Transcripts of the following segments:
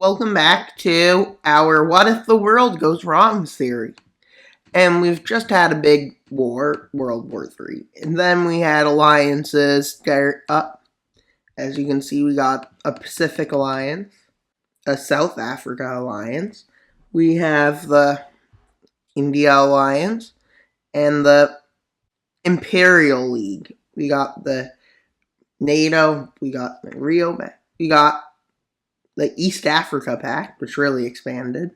Welcome back to our What If the World Goes Wrong series. And we've just had a big war, World War III. And then we had alliances start up. As you can see, we got a Pacific Alliance, a South Africa Alliance. We have the India Alliance and the Imperial League. We got the NATO, we got the Rio, we got the East Africa Pact, which really expanded.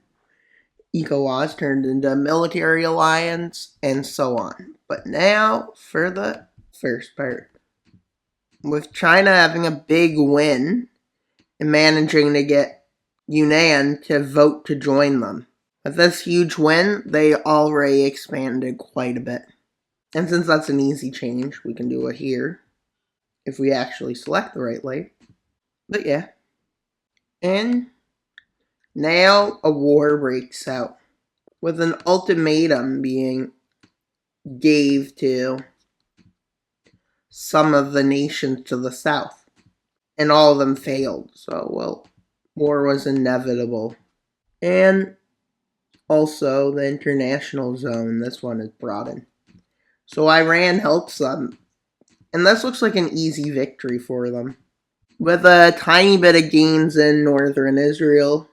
ECOWAS turned into a military alliance, and so on. But now for the first part. With China having a big win and managing to get Yunnan to vote to join them. With this huge win, they already expanded quite a bit. And since that's an easy change, we can do it here if we actually select the right lake. But yeah. And now a war breaks out, with an ultimatum being gave to some of the nations to the south, and all of them failed. So, well, war was inevitable. And also the international zone, this one is brought in. So Iran helps them, and this looks like an easy victory for them, with a tiny bit of gains in northern Israel,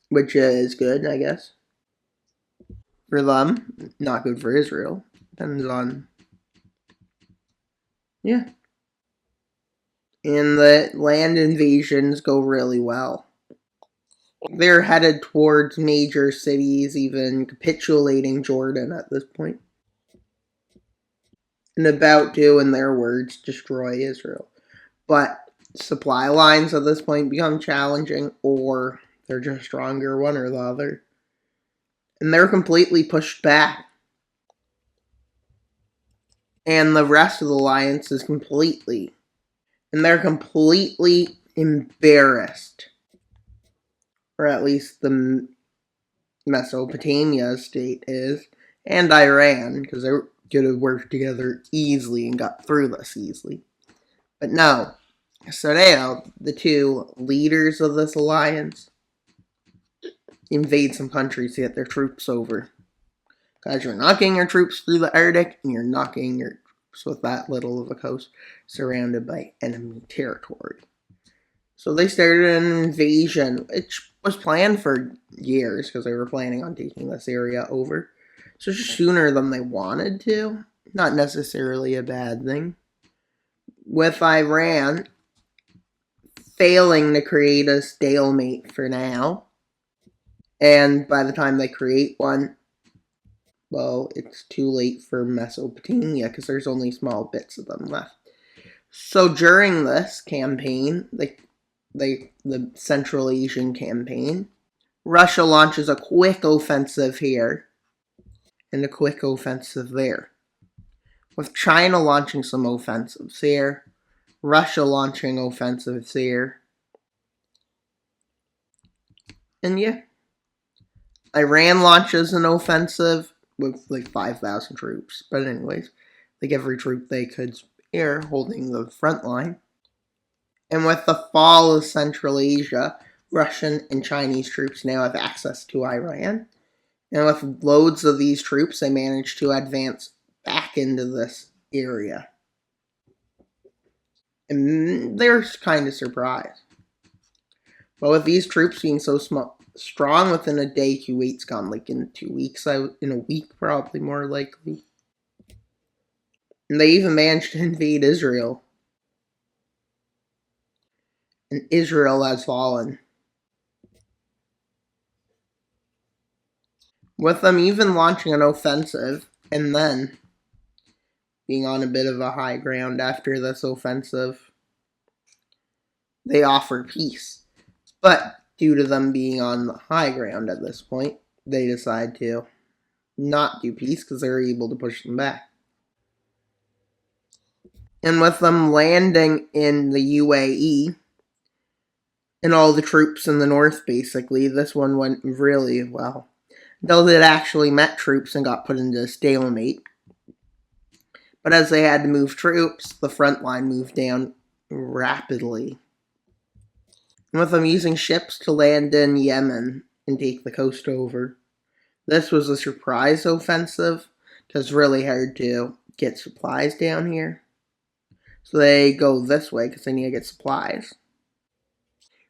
which is good, I guess, for them. Not good for Israel. Depends on, yeah. And the land invasions go really well. They're headed towards major cities, even capitulating Jordan at this point, and about to, in their words, destroy Israel. But supply lines at this point become challenging, or they're just stronger, one or the other. And they're completely pushed back. And the rest of the alliance is completely, and they're completely embarrassed. Or at least the Mesopotamia state is, and Iran, because they could have worked together easily and got through this easily. But no. So now, the two leaders of this alliance invade some countries to get their troops over. Because you're not getting your troops through the Arctic, and you're not getting your troops with that little of a coast surrounded by enemy territory. So they started an invasion, which was planned for years, because they were planning on taking this area over. So sooner than they wanted to. Not necessarily a bad thing. With Iran failing to create a stalemate for now. And by the time they create one, well, it's too late for Mesopotamia, because there's only small bits of them left. So during this campaign, the Central Asian campaign, Russia launches a quick offensive here and a quick offensive there. With China launching some offensives here, Russia launching offensives here. And yeah, Iran launches an offensive with like 5,000 troops. But anyways, like every troop they could spare holding the front line. And with the fall of Central Asia, Russian and Chinese troops now have access to Iran. And with loads of these troops, they managed to advance back into this area. And they're kind of surprised. But with these troops being so strong, within a day, Kuwait's gone. Like in 2 weeks, in a week probably more likely. And they even managed to invade Israel. And Israel has fallen. With them even launching an offensive, and then being on a bit of a high ground after this offensive, they offer peace. But due to them being on the high ground at this point, they decide to not do peace because they're able to push them back. And with them landing in the UAE, and all the troops in the north, basically, this one went really well. Until it actually met troops and got put into a stalemate. But as they had to move troops, the front line moved down rapidly. with them using ships to land in Yemen and take the coast over. This was a surprise offensive, because it's really hard to get supplies down here. So they go this way because they need to get supplies.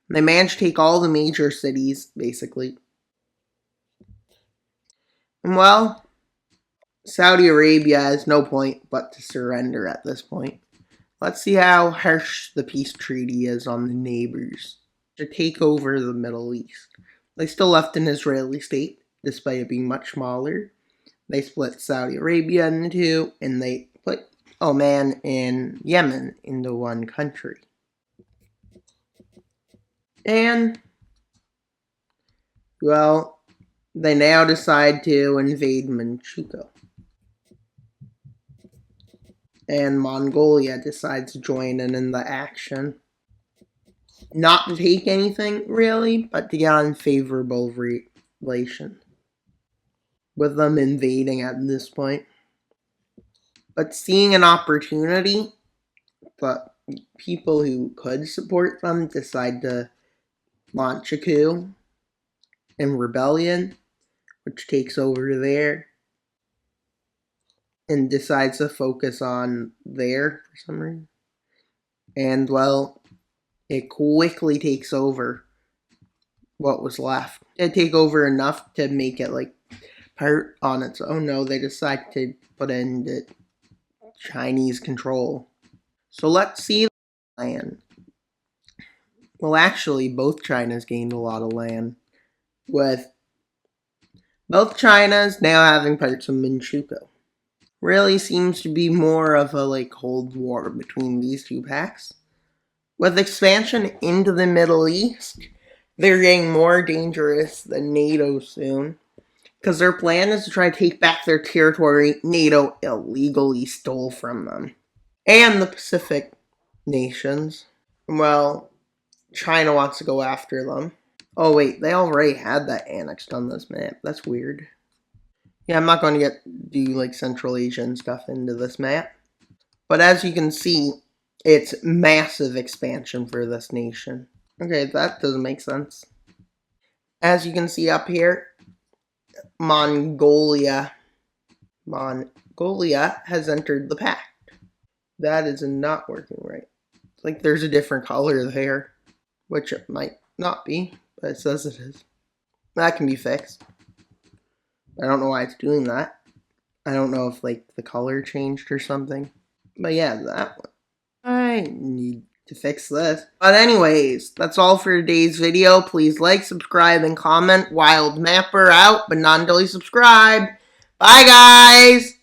They managed to take all the major cities, basically. And well, Saudi Arabia has no point but to surrender at this point. Let's see how harsh the peace treaty is on the neighbors to take over the Middle East. They still left an Israeli state, despite it being much smaller. They split Saudi Arabia into two, and they put Oman and Yemen into one country. And, well, they now decide to invade Manchukuo. And Mongolia decides to join in the action. Not to take anything, really, but to get on favorable relation with them invading at this point. But seeing an opportunity, but people who could support them decide to launch a coup and rebellion, which takes over there and decides to focus on there for some reason. And, well, it quickly takes over what was left. It take over enough to make it like part on its own. No, they decide to put into Chinese control. So let's see the land. Well, actually, both Chinas gained a lot of land, with both Chinas now having parts of Manchukuo. Really seems to be more of a Cold War between these two packs. With expansion into the Middle East, they're getting more dangerous than NATO soon, because their plan is to try to take back their territory NATO illegally stole from them. And the Pacific nations. Well, China wants to go after them. Oh wait, they already had that annexed on this map. That's weird. Yeah, I'm not going to do Central Asian stuff into this map. But as you can see, it's massive expansion for this nation. Okay, that doesn't make sense. As you can see up here, Mongolia has entered the pact. That is not working right. It's like there's a different color there, which it might not be, but it says it is. That can be fixed. I don't know why it's doing that. I don't know if the color changed or something. But yeah, that one. I need to fix this. But anyways, that's all for today's video. Please like, subscribe, and comment. Wild Mapper out, but not until you subscribe. Bye guys!